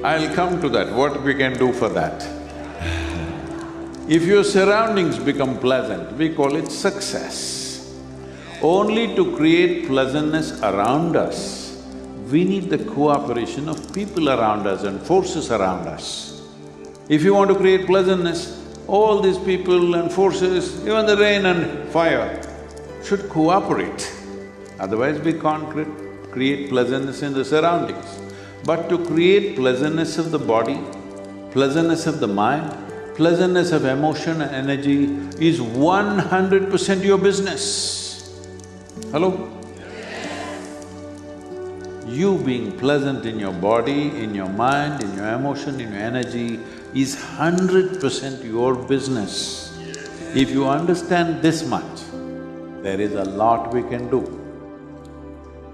I'll come to that, what we can do for that. If your surroundings become pleasant, we call it success. Only to create pleasantness around us, we need the cooperation of people around us and forces around us. If you want to create pleasantness, all these people and forces, even the rain and fire, should cooperate. Otherwise we can't create pleasantness in the surroundings. But to create pleasantness of the body, pleasantness of the mind, pleasantness of emotion and energy is 100% your business. Hello? You being pleasant in your body, in your mind, in your emotion, in your energy is 100% your business. If you understand this much, there is a lot we can do.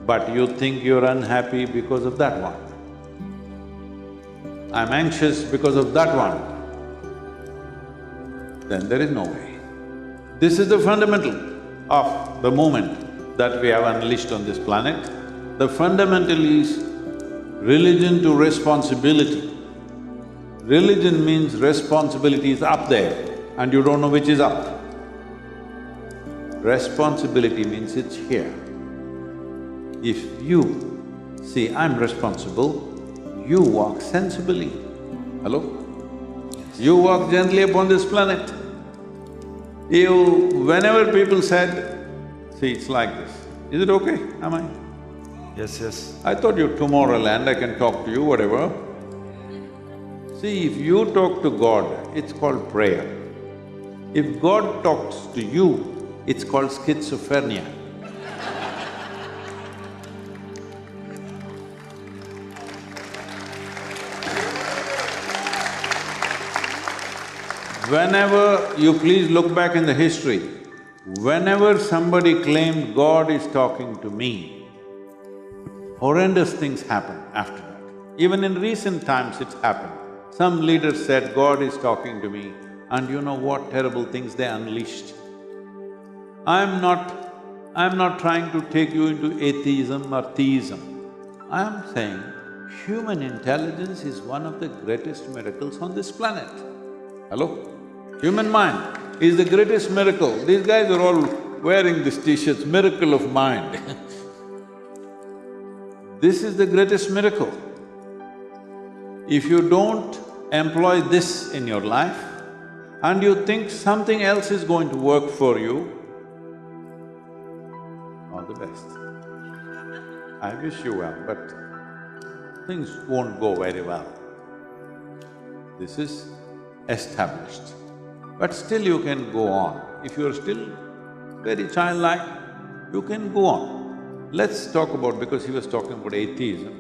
But you think you're unhappy because of that one. I'm anxious because of that one, then there is no way. This is the fundamental of the movement that we have unleashed on this planet. The fundamental is religion to responsibility. Religion means responsibility is up there and you don't know which is up. Responsibility means it's here. If you see, I'm responsible, you walk sensibly. Hello? You walk gently upon this planet. Whenever people said, see, it's like this, is it okay, am I? Yes, yes. I thought you're Tomorrowland, I can talk to you, whatever. See, if you talk to God, it's called prayer. If God talks to you, it's called schizophrenia. Whenever you please look back in the history, whenever somebody claimed God is talking to me, horrendous things happen after that. Even in recent times it's happened. Some leaders said, God is talking to me, and you know what terrible things they unleashed. I'm not trying to take you into atheism or theism. I'm saying human intelligence is one of the greatest miracles on this planet. Hello? Human mind is the greatest miracle. These guys are all wearing these t-shirts, miracle of mind. This is the greatest miracle. If you don't employ this in your life and you think something else is going to work for you, all the best. I wish you well, but things won't go very well. This is established. But still you can go on. If you're still very childlike, you can go on. Let's talk about… because he was talking about atheism.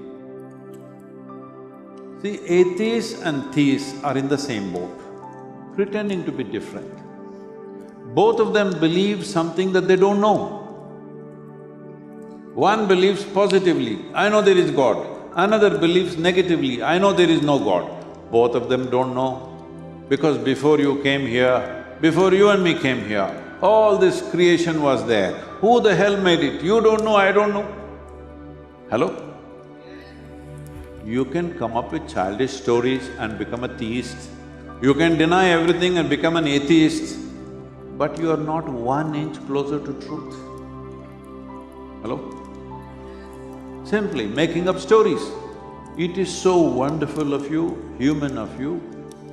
See, atheists and theists are in the same boat, pretending to be different. Both of them believe something that they don't know. One believes positively, I know there is God. Another believes negatively, I know there is no God. Both of them don't know. Because before you came here, before you and me came here, all this creation was there. Who the hell made it? You don't know, I don't know. Hello? You can come up with childish stories and become a theist. You can deny everything and become an atheist, but you are not 1 inch closer to truth. Hello? Simply making up stories. It is so wonderful of you, human of you,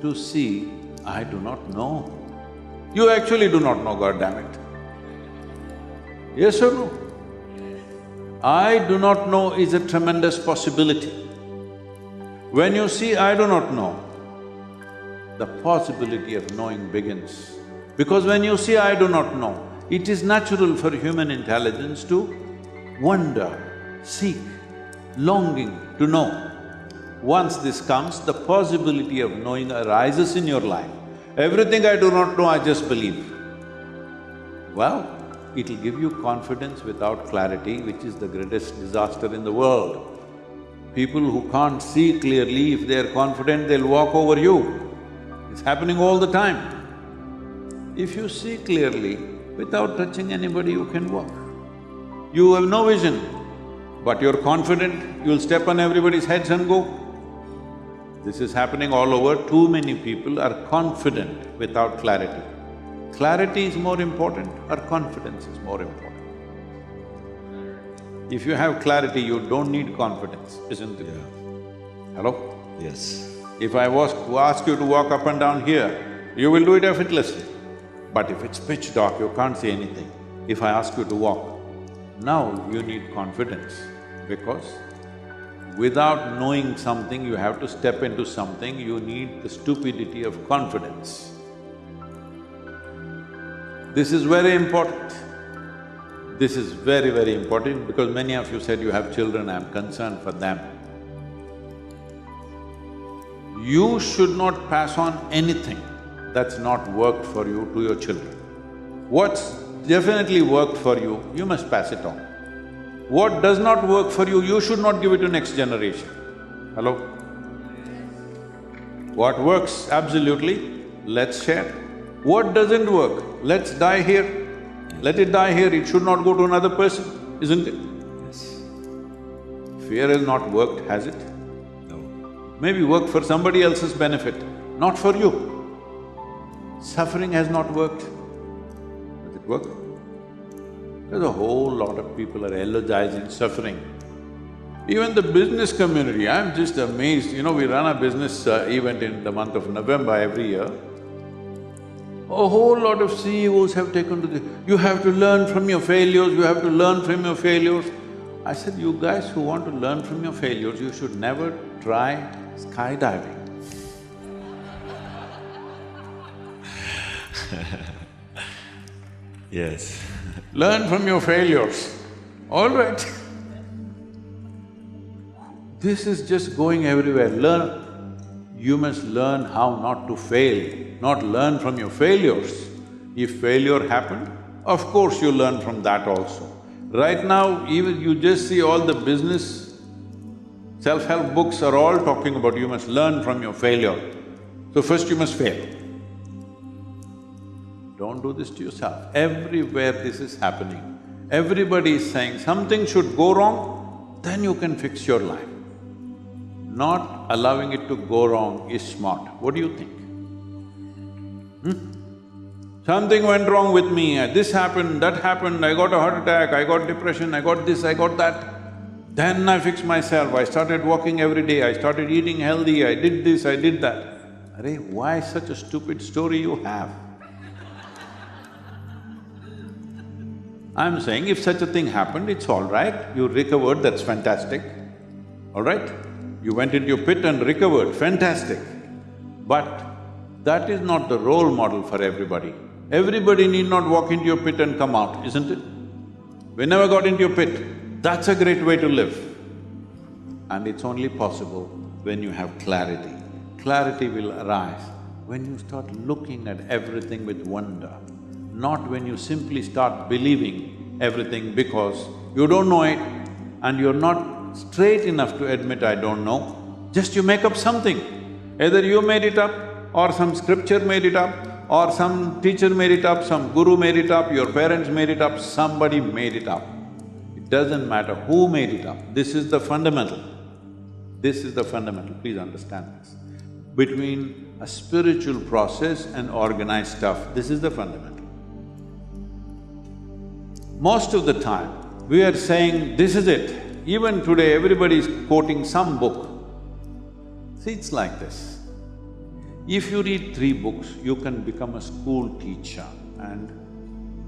to see, I do not know. You actually do not know, God damn it. Yes or no? I do not know is a tremendous possibility. When you see I do not know, the possibility of knowing begins. Because when you see I do not know, it is natural for human intelligence to wonder, seek, longing to know. Once this comes, the possibility of knowing arises in your life. Everything I do not know, I just believe. Well, it'll give you confidence without clarity, which is the greatest disaster in the world. People who can't see clearly, if they're confident, they'll walk over you. It's happening all the time. If you see clearly, without touching anybody, you can walk. You have no vision, but you're confident, you'll step on everybody's heads and go. This is happening all over. Too many people are confident without clarity. Clarity is more important or confidence is more important? If you have clarity, you don't need confidence, isn't it? Yeah. Hello? Yes. If I was to ask you to walk up and down here, you will do it effortlessly. But if it's pitch dark, you can't see anything. If I ask you to walk, now you need confidence, because without knowing something, you have to step into something, you need the stupidity of confidence. This is very important. This is very, very important because many of you said you have children, I'm concerned for them. You should not pass on anything that's not worked for you to your children. What's definitely worked for you, you must pass it on. What does not work for you, you should not give it to next generation. Hello? What works absolutely, let's share. What doesn't work, let's die here. Let it die here, it should not go to another person, isn't it? Yes. Fear has not worked, has it? No. Maybe worked for somebody else's benefit, not for you. Suffering has not worked. Does it work? There's a whole lot of people are elogizing suffering. Even the business community, I'm just amazed, we run a business event in the month of November every year. A whole lot of CEOs have taken to this, you have to learn from your failures, you have to learn from your failures. I said, you guys who want to learn from your failures, you should never try skydiving. Yes. Learn from your failures, all right. This is just going everywhere, learn. You must learn how not to fail, not learn from your failures. If failure happened, of course you learn from that also. Right now, even you just see all the business self-help books are all talking about you must learn from your failure. So first you must fail. Don't do this to yourself. Everywhere this is happening, everybody is saying something should go wrong, then you can fix your life. Not allowing it to go wrong is smart. What do you think? Something went wrong with me, this happened, that happened, I got a heart attack, I got depression, I got this, I got that. Then I fixed myself, I started walking every day, I started eating healthy, I did this, I did that. Arey, why such a stupid story you have? I'm saying if such a thing happened, it's all right, you recovered, that's fantastic, all right? You went into your pit and recovered, fantastic. But that is not the role model for everybody. Everybody need not walk into your pit and come out, isn't it? We never got into your pit, that's a great way to live. And it's only possible when you have clarity. Clarity will arise when you start looking at everything with wonder, not when you simply start believing everything because you don't know it and you're not straight enough to admit, I don't know. Just you make up something. Either you made it up, or some scripture made it up, or some teacher made it up, some guru made it up, your parents made it up, somebody made it up. It doesn't matter who made it up, this is the fundamental. This is the fundamental, please understand this. Between a spiritual process and organized stuff, this is the fundamental. Most of the time, we are saying, this is it. Even today, everybody is quoting some book. See, it's like this. If you read 3 books, you can become a school teacher and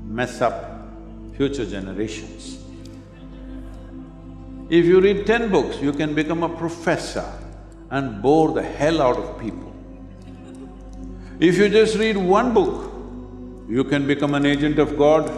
mess up future generations. If you read 10 books, you can become a professor and bore the hell out of people. If you just read 1 book, you can become an agent of God.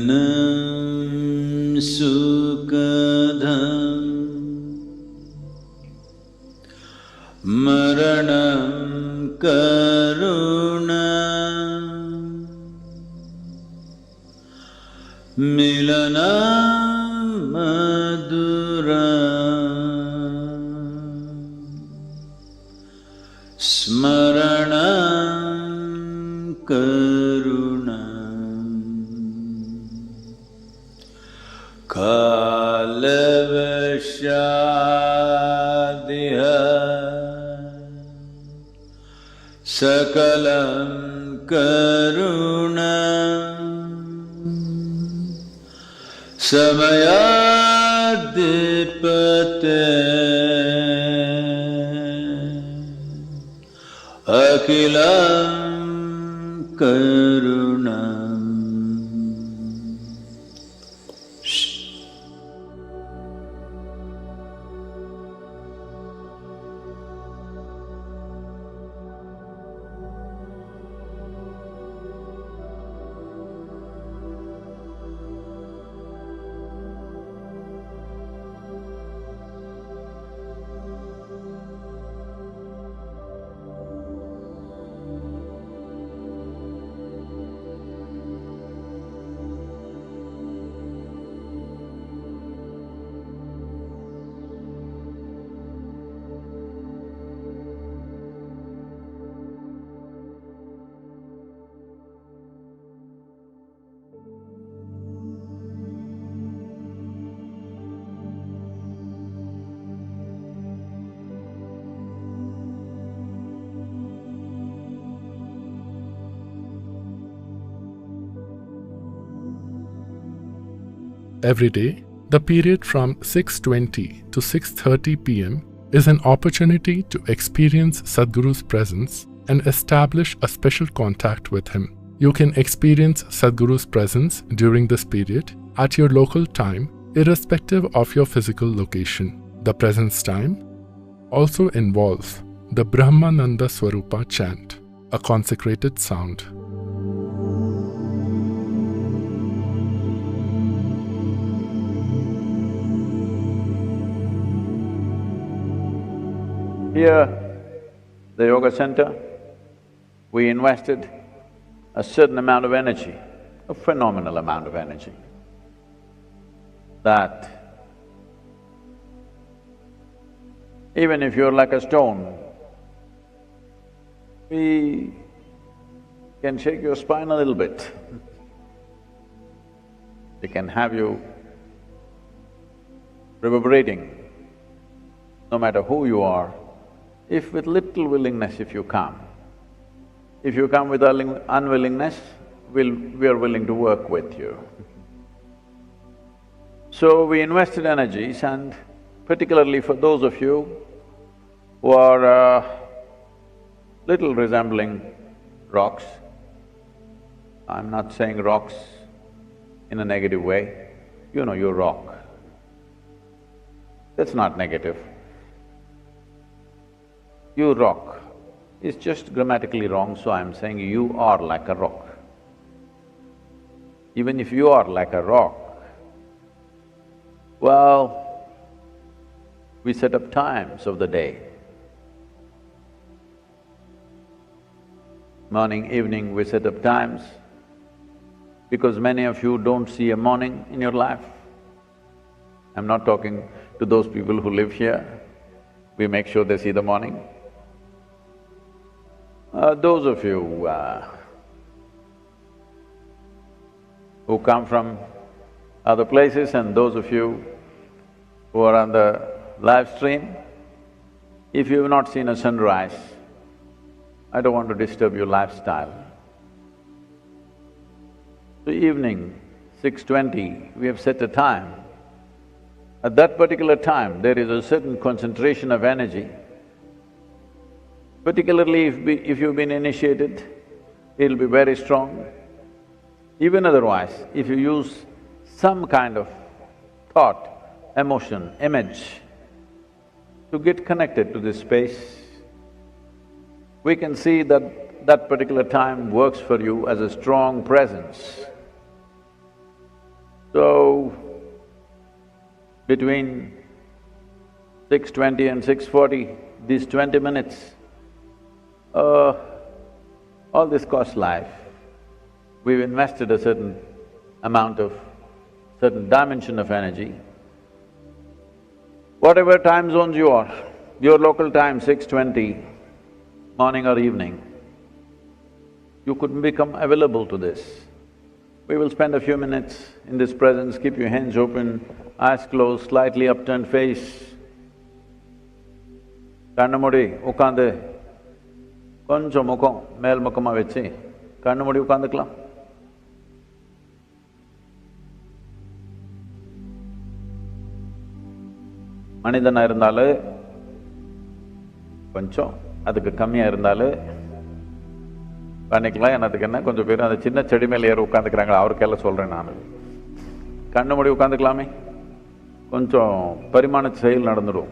Jananam sukadham maranam karunam milanam maduram smaranam karunam kalavashadiha sakalam karunam samayadipate akilam karunam. Every day, the period from 6:20 to 6:30 p.m. is an opportunity to experience Sadhguru's presence and establish a special contact with him. You can experience Sadhguru's presence during this period at your local time, irrespective of your physical location. The presence time also involves the Brahmananda Swarupa chant, a consecrated sound. Here, the Yoga Center, we invested a certain amount of energy, a phenomenal amount of energy, that even if you're like a stone, we can shake your spine a little bit. We can have you reverberating, no matter who you are. If with little willingness if you come. If you come with unwillingness, we are willing to work with you. So we invested energies, and particularly for those of you who are little resembling rocks, I'm not saying rocks in a negative way, you know you're rock. That's not negative. You rock is just grammatically wrong, so I'm saying you are like a rock. Even if you are like a rock, well, we set up times of the day. Morning, evening, we set up times because many of you don't see a morning in your life. I'm not talking to those people who live here, we make sure they see the morning. Those of you who come from other places and those of you who are on the live stream, if you've not seen a sunrise, I don't want to disturb your lifestyle. So evening, 6:20, we have set a time. At that particular time, there is a certain concentration of energy. Particularly if you've been initiated, it'll be very strong. Even otherwise, if you use some kind of thought, emotion, image to get connected to this space, we can see that that particular time works for you as a strong presence. So, between 6:20 and 6:40, these 20 minutes, all this costs life. We've invested a certain amount of, certain dimension of energy. Whatever time zones you are, your local time, 6:20, morning or evening, you could become available to this. We will spend a few minutes in this presence, keep your hands open, eyes closed, slightly upturned face. Kannu moodi ukkaandu konjam mukkam mel mukkama vechi kannu moodi ukkaandukalam. மனிதனா இருந்தாலும் கொஞ்சம், அதுக்கு கம்மியா இருந்தாலும் பண்ணிக்கலாம். என்னத்துக்கு என்ன, கொஞ்சம் பேர் அந்த சின்ன செடி மேலே ஏறி உட்காந்துக்கிறாங்க, அவருக்கெல்லாம் சொல்றேன் நான். கண்ணு மூடி உட்காந்துக்கலாமே, கொஞ்சம் பரிமாண செயல் நடந்துடும்.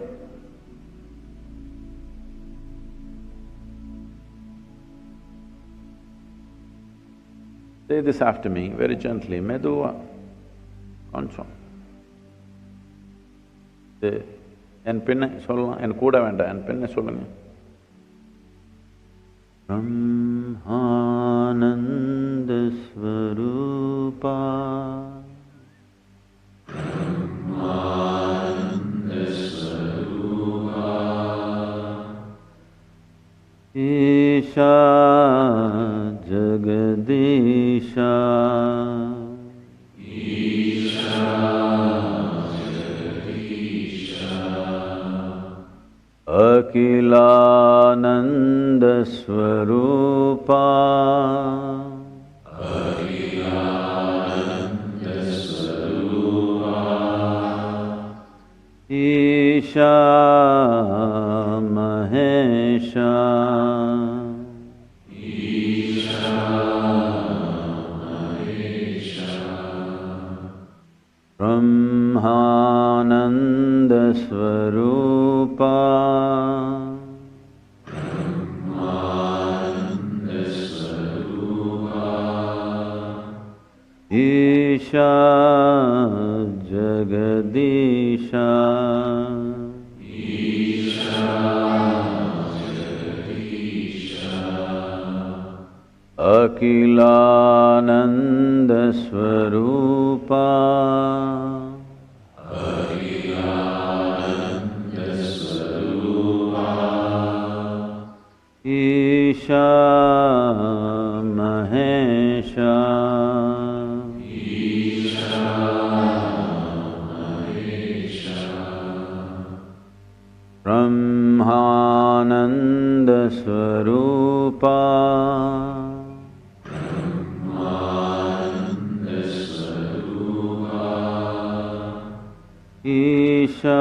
Say this after me very gently, மெதுவா கொஞ்சம். என் பின்ன சொல்லலாம், என் கூட வேண்டாம், என் பின்ன சொல்லுங்க. ब्रह्मानंद स्वरूपा ईशा जगदीशा अखिलानंद स्वरूपा ईशा महेशा ब्रह्मानंद स्वरूपा ईशा जगदीशा अखिलानंद स्वरूपा ईशा महेशा ब्रह्मानंद स्वरूपा Isha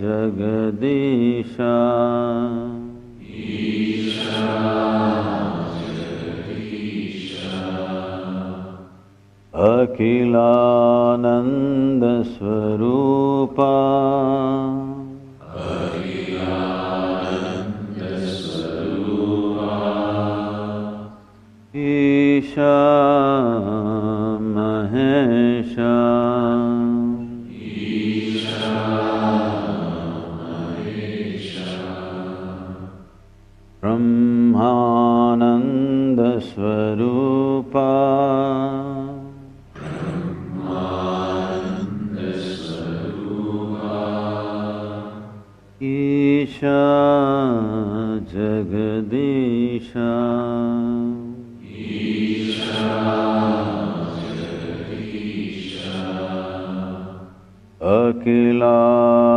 Jagadisha Akhilananda Swarupa Isha Mahesha Brahmananda Swarupa Isha Jagadisha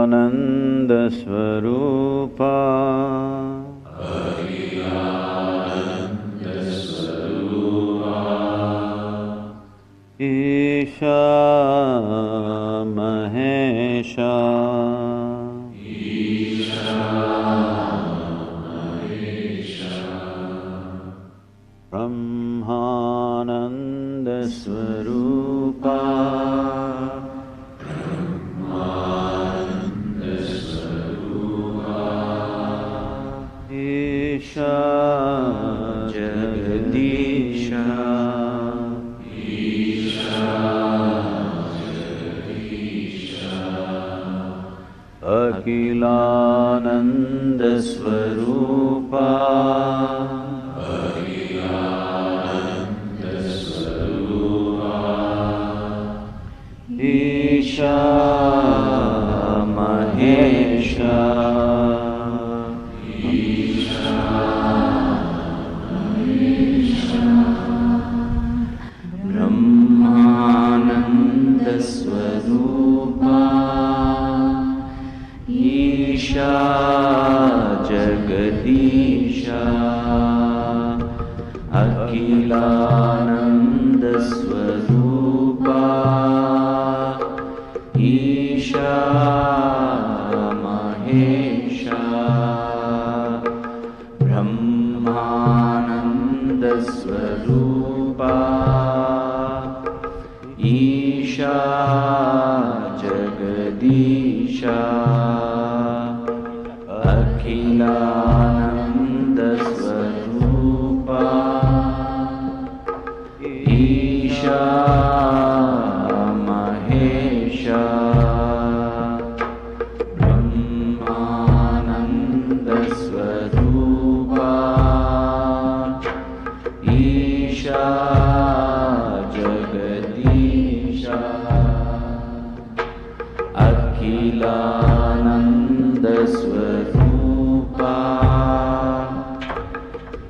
Akhilananda Swarupa Isha Mahesha Brahmananda Swarupa Isha Jagadisha Akhilananda Swarupa Isha Mahesha Brahmananda Swarupa Isha Jagadisha Akhilananda Swarupa Isha Mahesha Brahmananda Swarupa Isha Jagadisha Akhilananda Swarupa Isha Mahesha Brahmananda Swarupa Isha Jagadisha Akhilananda Swarupa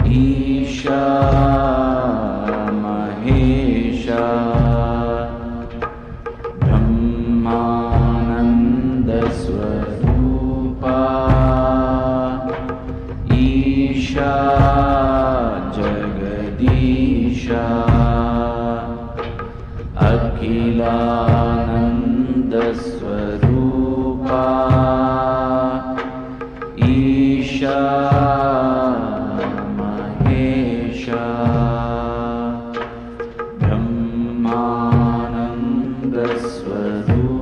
Isha Mahesha Brahmananda Swarupa Isha Jagadisha Akhilananda Swarupa Isha Mahesha Brahmananda Swarupa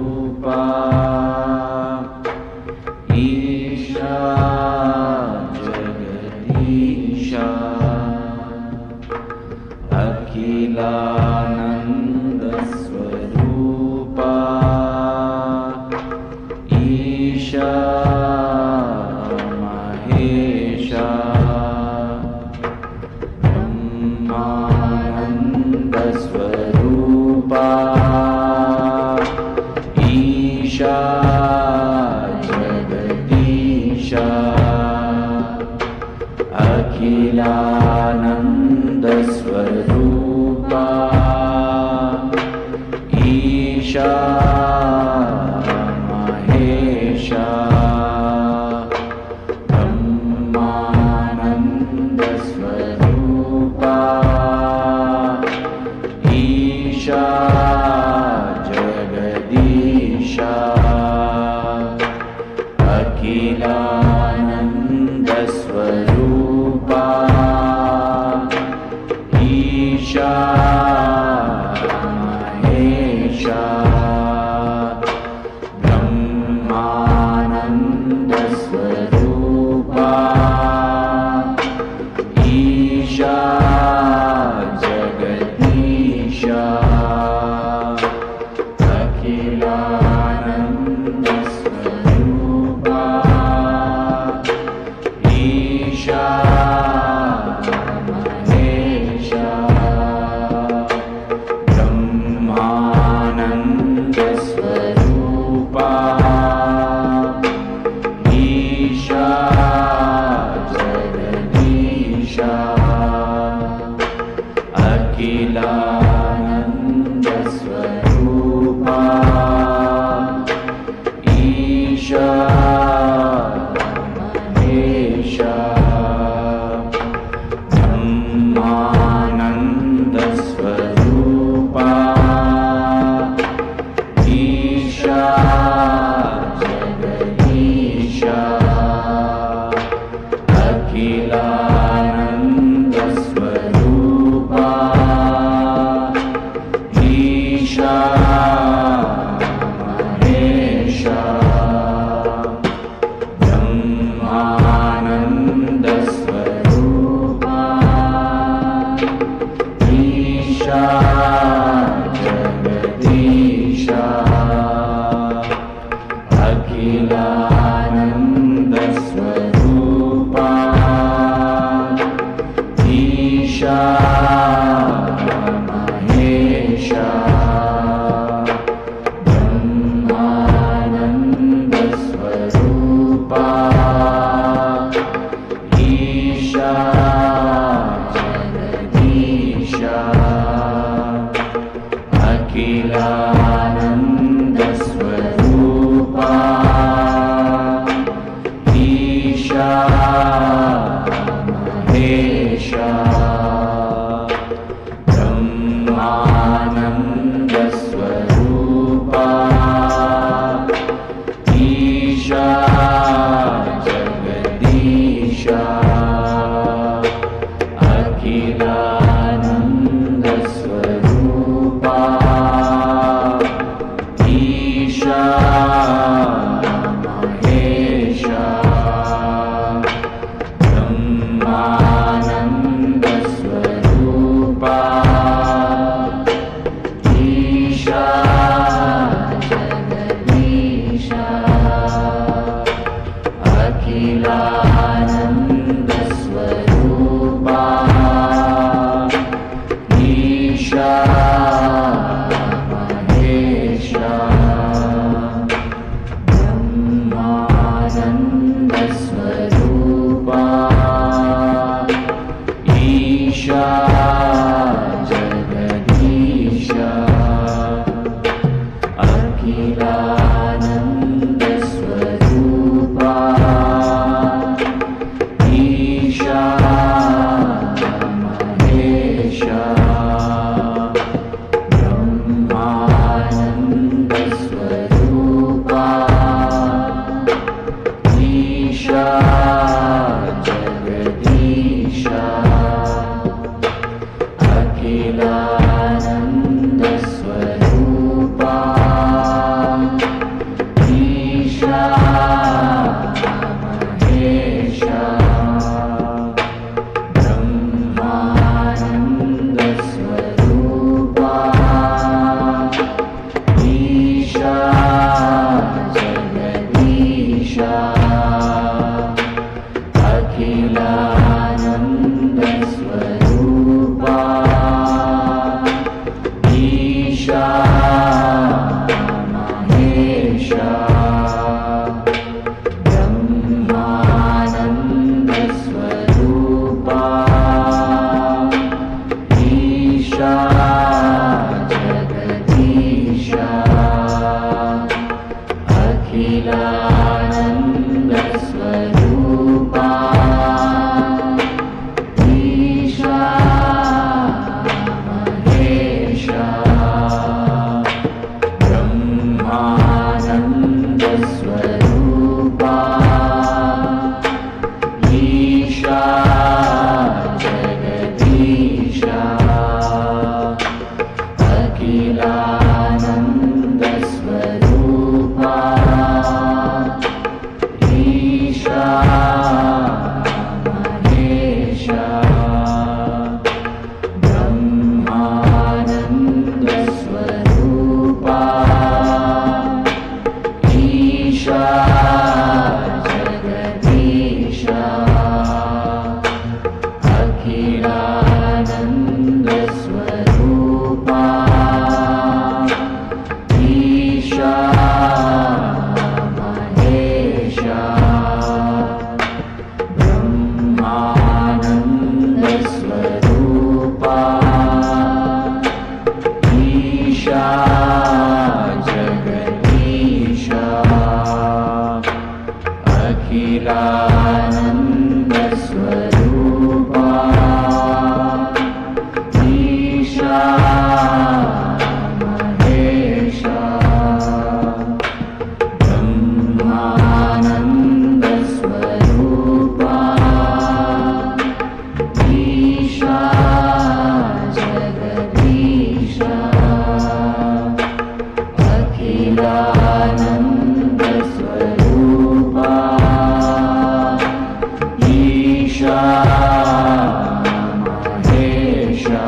Isha Jagadisha Akhilananda Swarupa Isha Mahesha Brahmananda Swarupa Isha Jagadisha Akhilananda Swarupa Isha Mahesha Brahmananda Swarupa Isha Jagadisha Brahmanandasvarupa Isha Jagadisha Akhilanandasvarupa Isha Mahesha Brahmanandasvarupa Isha Jagadisha Akhilanandasvarupa Isha Mahesha Brahmanandasvarupa Isha Jagadisha Akhilanandasvarupa Isha Mahesha Brahmanandasvarupa Isha Jagadisha Akhilanandasvarupa Isha Mahesha Brahmanandasvarupa Isha Jagadisha Akhilanandasvarupa Swarupa Isha Mahesha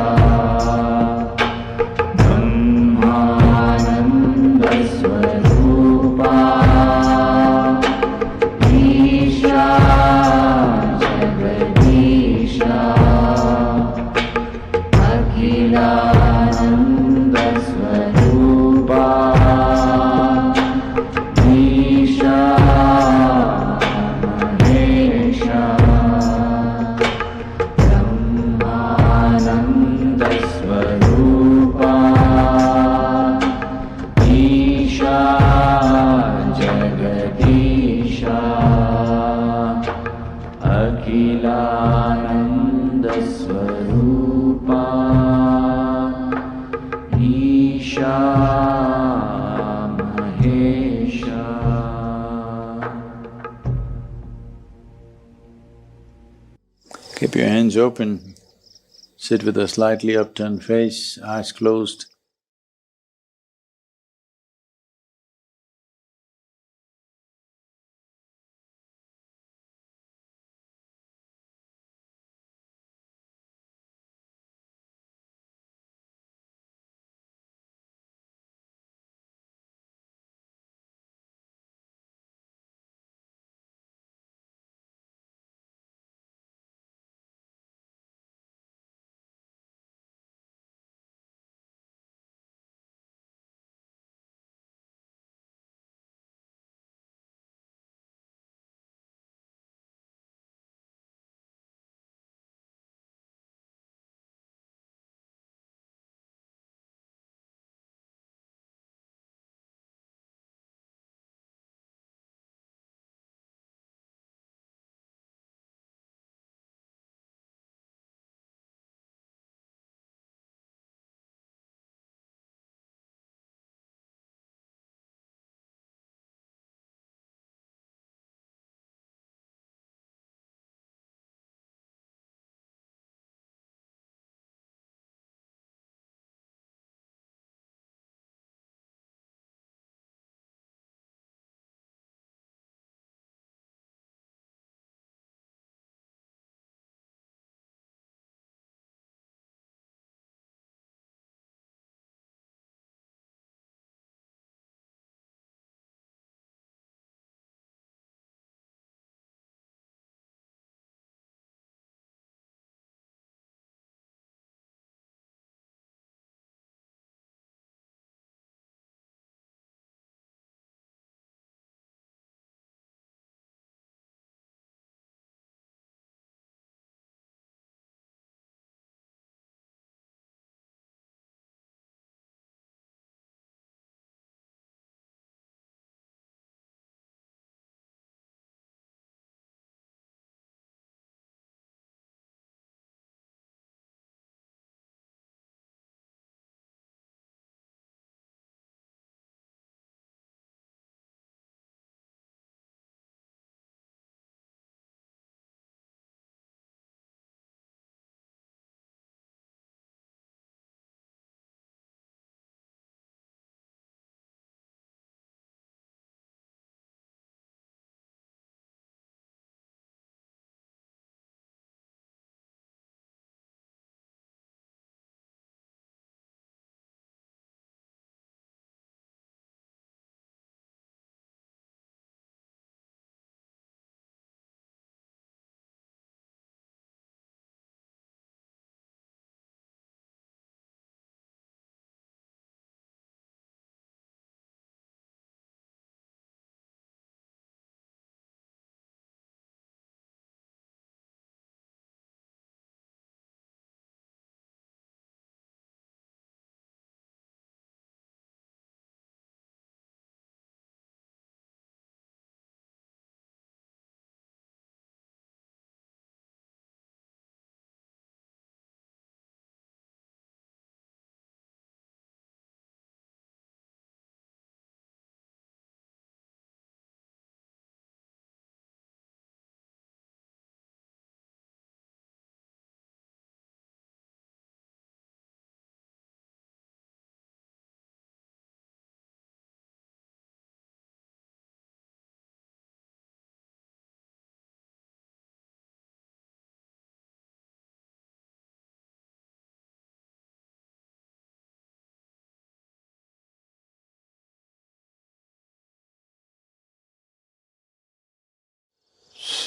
Brahmananda Swarupa Isha Jagadisha Akhilananda Swarupa Isha Mahesha Brahmananda Swarupa Isha Jagadisha Akhilananda Swarupa Isha Mahesha. Keep your hands open, sit with a slightly upturned face, eyes closed.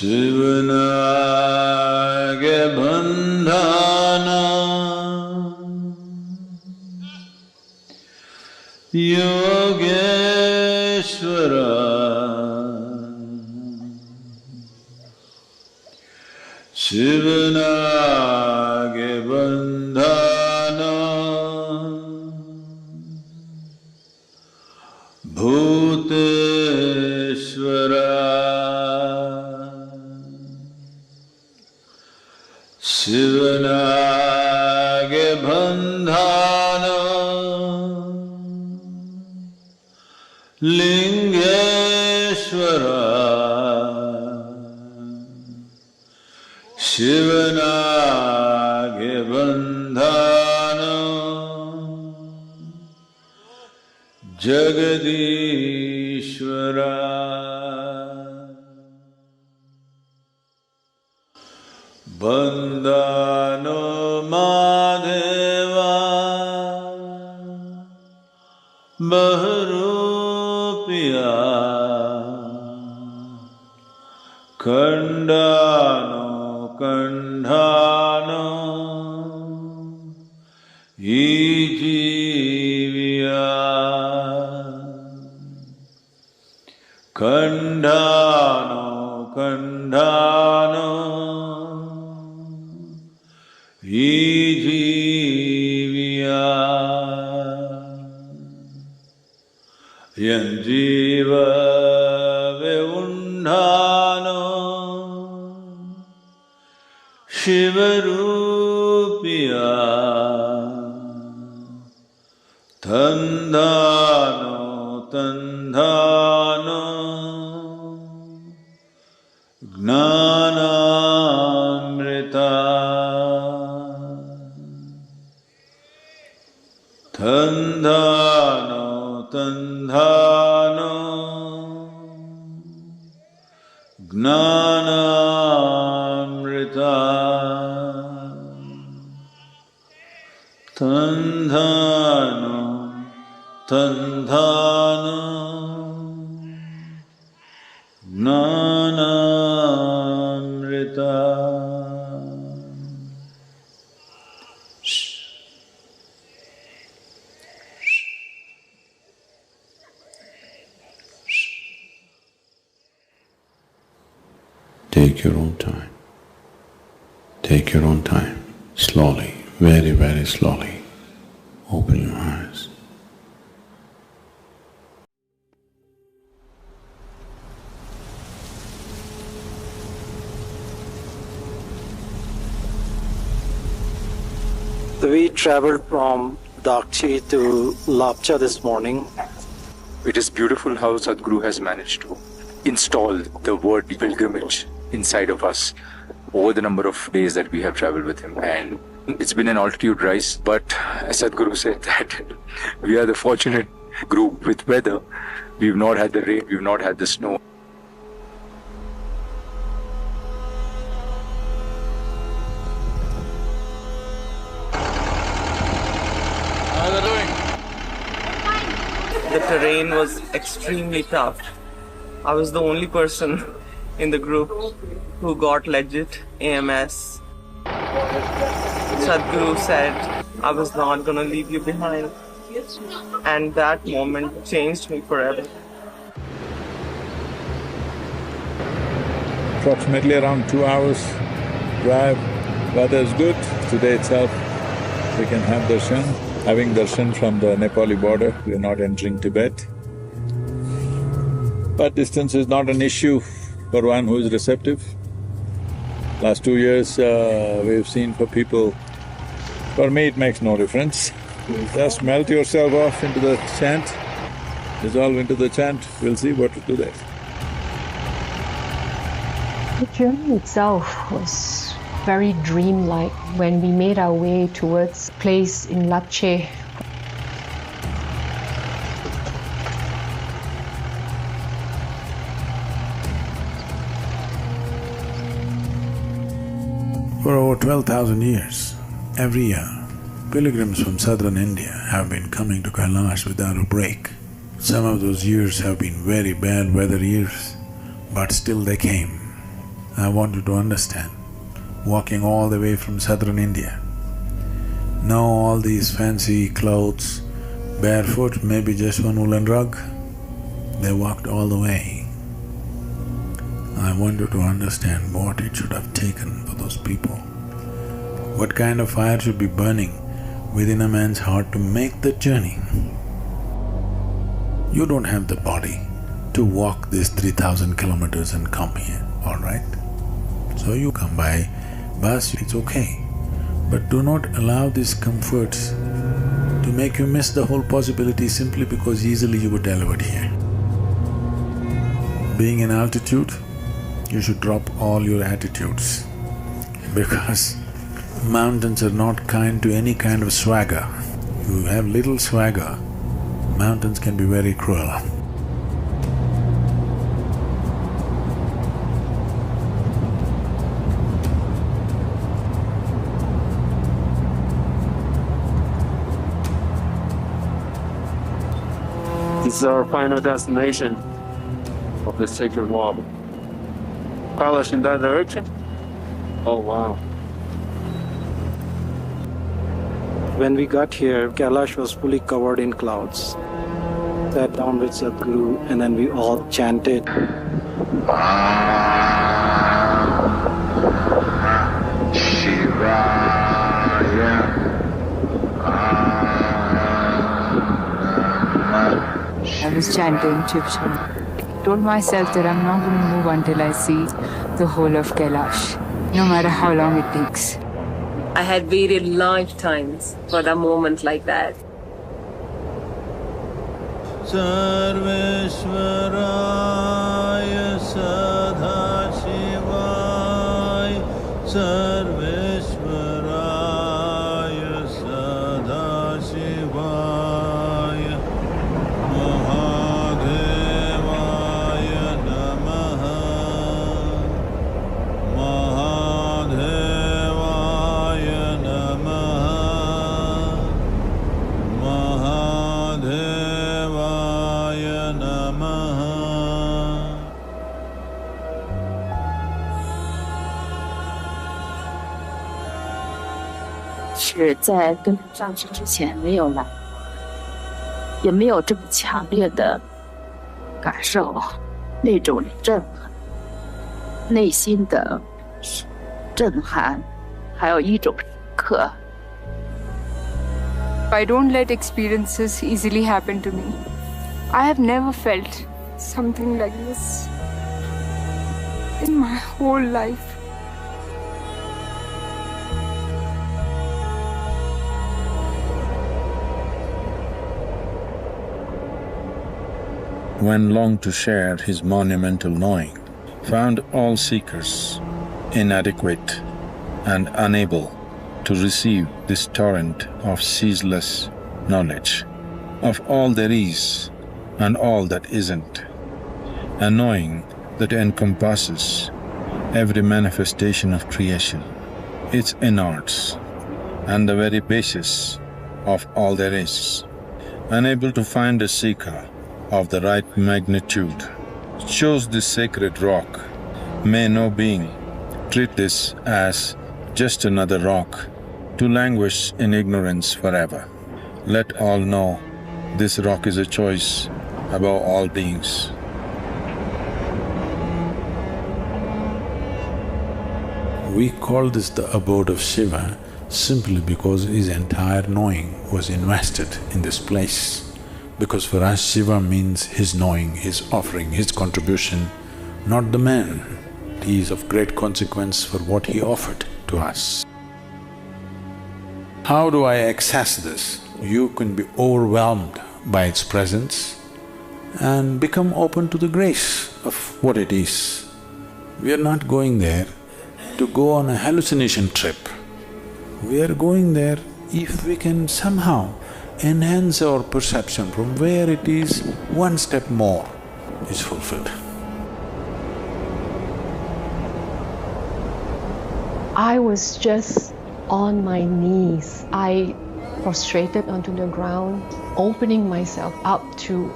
Sivanage bandhana Yogeshwara Sivanage bandhana Bhuteshwara Sivanage bandhana Lingeshwara Sivanage bandhana Jagadishwara Bandhano Madheva Baharupiya Kandano Kandhano Ijiviya Kandhano Kandhano Ijiviya Yanjiva Veundhano Shivarupiya Tandhano Tandhano Gnanamrita Tandhano Tandhano Gnanamrita Tandhano Tandhano Gnanamrita. Take your own time. Take your own time. Slowly, very, very slowly. Open your eyes. We traveled from Dakchi to Lapcha this morning. It is beautiful how Sadhguru has managed to install the word pilgrimage inside of us over the number of days that we have traveled with him. And it's been an altitude rise, but as Sadhguru said that we are the fortunate group with weather. We've not had the rain, we've not had the snow. The terrain was extremely tough. I was the only person in the group who got legit AMS. Sadhguru said, I was not gonna leave you behind. And that moment changed me forever. Approximately around 2 hours drive. Weather is good. Today itself we can have darshan. Having darshan from the Nepali border, we are not entering Tibet. But distance is not an issue for one who is receptive. Last 2 years, we've seen for people, for me it makes no difference. Just melt yourself off into the chant, dissolve into the chant, we'll see what to do there. The journey itself was very dreamlike when we made our way towards a place in Lapche. For over 12,000 years, every year, pilgrims from southern India have been coming to Kailash without a break. Some of those years have been very bad weather years, but still they came. I want you to understand, walking all the way from southern India, no all these fancy clothes, barefoot, maybe just one woolen rug, they walked all the way. I want you to understand what it should have taken for those people. What kind of fire should be burning within a man's heart to make that journey. You don't have the body to walk these 3,000 kilometers and come here, all right? So you come by bus, it's okay. But do not allow these comforts to make you miss the whole possibility simply because easily you were delivered here. Being in altitude, you should drop all your attitudes because mountains are not kind to any kind of swagger. You have little swagger, mountains can be very cruel. This is our final destination of the sacred walk. Kailash in that direction? Oh wow. When we got here, Kailash was fully covered in clouds. Sat down with Sadhguru and then we all chanted. I was chanting Chipsham. Told myself that I'm not going to move until I see the whole of Kailash, no matter how long it takes. I had waited lifetimes for a moment like that. Sarveshwaraya Sadhashivaya Sarveshwaraya Sadhashivaya Mahadevaya Namaha Mahadevaya Namaha Mahadevaya Namaha. 是在跟上师之前没有来，也没有这么强烈的感受那种震撼，内心的震撼，还有一种深刻。 I don't let experiences easily happen to me. I have never felt something like this in my whole life. When longed to share his monumental knowing, found all seekers inadequate and unable to receive this torrent of ceaseless knowledge of all there is and all that isn't, a knowing that encompasses every manifestation of creation, its innards, and the very basis of all there is, unable to find a seeker of the right magnitude, chose this sacred rock. May no being treat this as just another rock to languish in ignorance forever. Let all know this rock is a choice above all beings. We call this the abode of Shiva simply because his entire knowing was invested in this place. Because for us, Shiva means his knowing, his offering, his contribution, not the man. He is of great consequence for what he offered to us. How do I access this? You can be overwhelmed by its presence and become open to the grace of what it is. We are not going there to go on a hallucination trip. We are going there if we can somehow enhance our perception from where it is one step more is fulfilled. I was just on my knees. I prostrated onto the ground, opening myself up to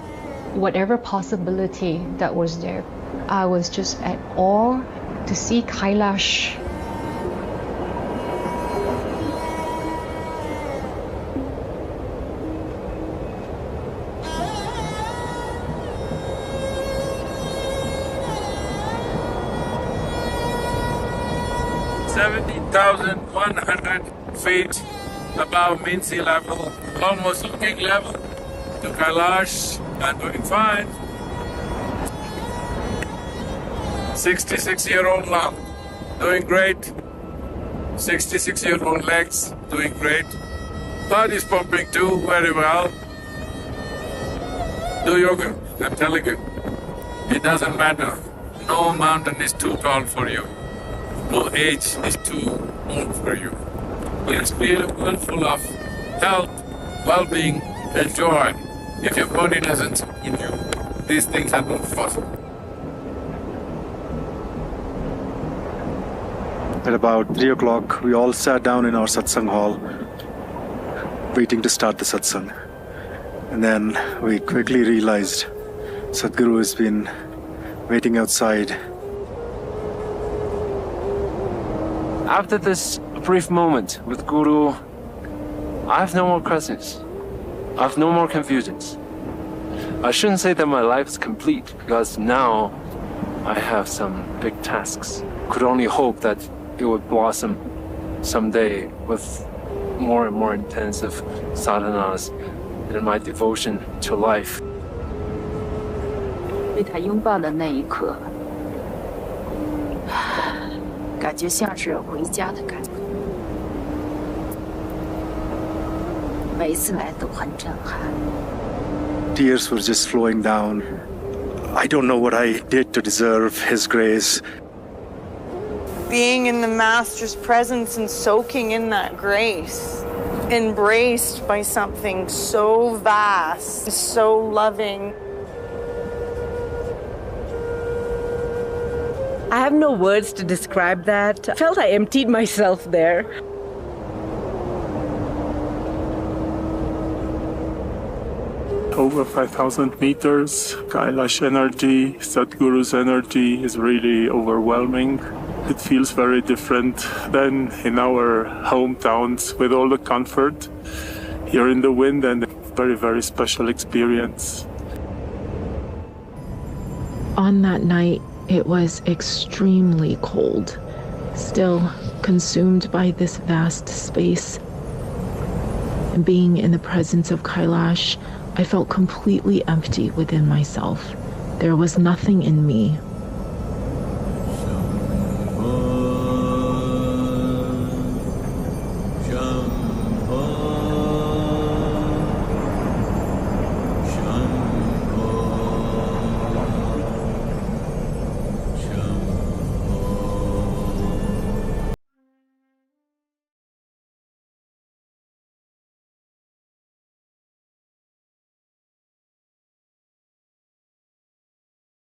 whatever possibility that was there. I was just at awe to see Kailash. feet above mean sea level, almost looking level to Kailash, and doing fine. 66-year-old lung, doing great. 66-year-old legs, doing great. Heart is pumping too, very well. Do yoga, I'm telling you. It doesn't matter. No mountain is too tall for you. No age is too old for you. It's beautiful, full of health, well-being, and joy. If your body doesn't in you, these things are not possible. At about 3 o'clock, we all sat down in our satsang hall, waiting to start the satsang. And then we quickly realized Sadhguru has been waiting outside. After this brief moment with Guru, I have no more questions. I have no more confusions. I shouldn't say that my life is complete, because now I have some big tasks. Could only hope that it would blossom someday with more and more intensive sadhanas and my devotion to life. 被他拥抱的那一刻，感觉像是回家的感觉。每一次来都很震撼。 Tears were just flowing down. I don't know what I did to deserve his grace. Being in the Master's presence and soaking in that grace, embraced by something so vast, so loving. I have no words to describe that. I felt I emptied myself there. Over 5,000 meters, Kailash energy, Sadhguru's energy is really overwhelming. It feels very different than in our hometowns with all the comfort. Here in the wind, and a very, very special experience. On that night, it was extremely cold, still consumed by this vast space. And being in the presence of Kailash, I felt completely empty within myself. There was nothing in me